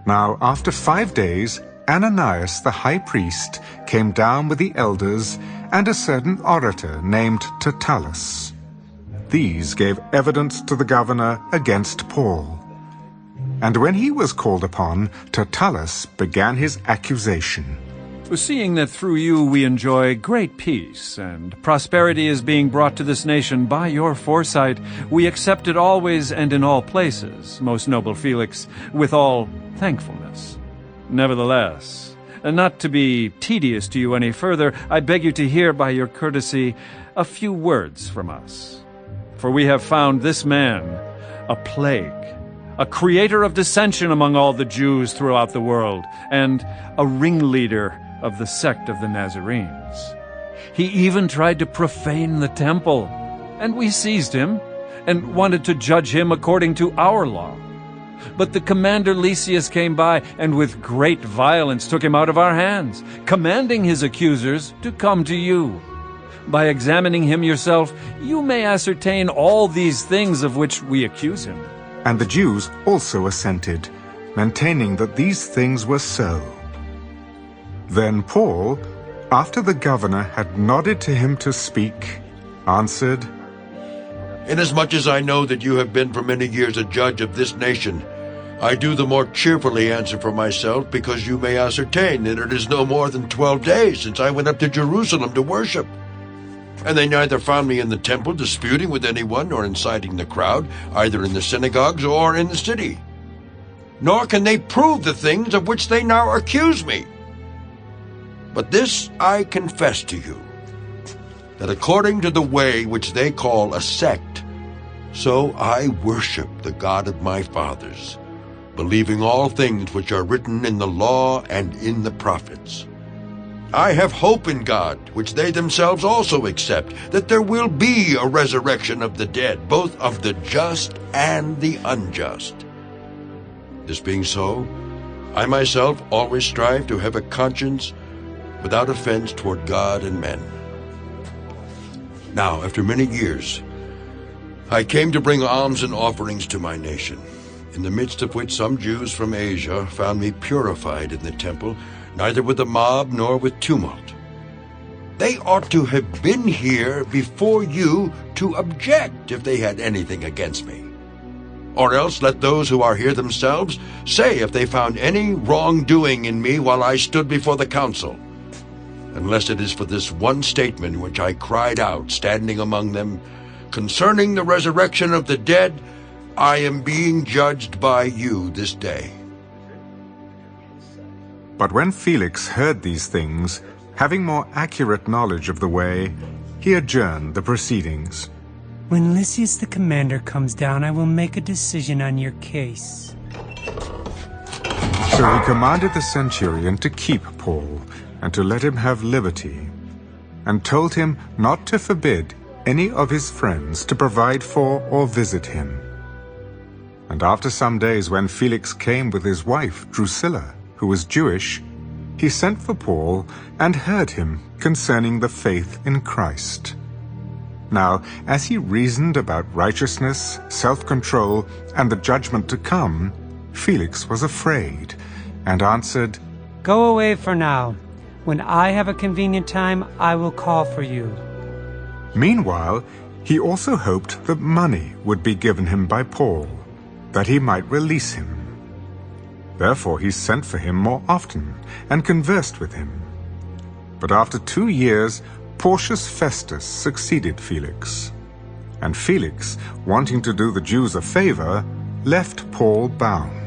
Now after 5 days, Ananias the high priest came down with the elders and a certain orator named Tertullus. These gave evidence to the governor against Paul. And when he was called upon, Tertullus began his accusation. Seeing that through you we enjoy great peace, and prosperity is being brought to this nation by your foresight, we accept it always and in all places, most noble Felix, with all thankfulness. Nevertheless, and not to be tedious to you any further, I beg you to hear by your courtesy a few words from us. For we have found this man a plague, a creator of dissension among all the Jews throughout the world, and a ringleader of the sect of the Nazarenes. He even tried to profane the temple, and we seized him and wanted to judge him according to our law. But the commander Lysias came by and with great violence took him out of our hands, commanding his accusers to come to you. By examining him yourself, you may ascertain all these things of which we accuse him. And the Jews also assented, maintaining that these things were so. Then Paul, after the governor had nodded to him to speak, answered, Inasmuch as I know that you have been for many years a judge of this nation, I do the more cheerfully answer for myself, because you may ascertain that it is no more than 12 days since I went up to Jerusalem to worship. And they neither found me in the temple disputing with anyone or inciting the crowd, either in the synagogues or in the city. Nor can they prove the things of which they now accuse me. But this I confess to you, that according to the way which they call a sect, so I worship the God of my fathers, believing all things which are written in the law and in the prophets. I have hope in God, which they themselves also accept, that there will be a resurrection of the dead, both of the just and the unjust. This being so, I myself always strive to have a conscience without offense toward God and men. Now, after many years, I came to bring alms and offerings to my nation, in the midst of which some Jews from Asia found me purified in the temple, neither with a mob nor with tumult. They ought to have been here before you to object if they had anything against me. Or else let those who are here themselves say if they found any wrongdoing in me while I stood before the council. Unless it is for this one statement which I cried out, standing among them, concerning the resurrection of the dead, I am being judged by you this day. But when Felix heard these things, having more accurate knowledge of the way, he adjourned the proceedings. When Lysias the commander comes down, I will make a decision on your case. So he commanded the centurion to keep Paul, and to let him have liberty, and told him not to forbid any of his friends to provide for or visit him. And after some days, when Felix came with his wife Drusilla, who was Jewish, he sent for Paul and heard him concerning the faith in Christ. Now, as he reasoned about righteousness, self-control, and the judgment to come, Felix was afraid, and answered, Go away for now. When I have a convenient time, I will call for you. Meanwhile, he also hoped that money would be given him by Paul, that he might release him. Therefore he sent for him more often, and conversed with him. But after 2 years, Porcius Festus succeeded Felix. And Felix, wanting to do the Jews a favor, left Paul bound.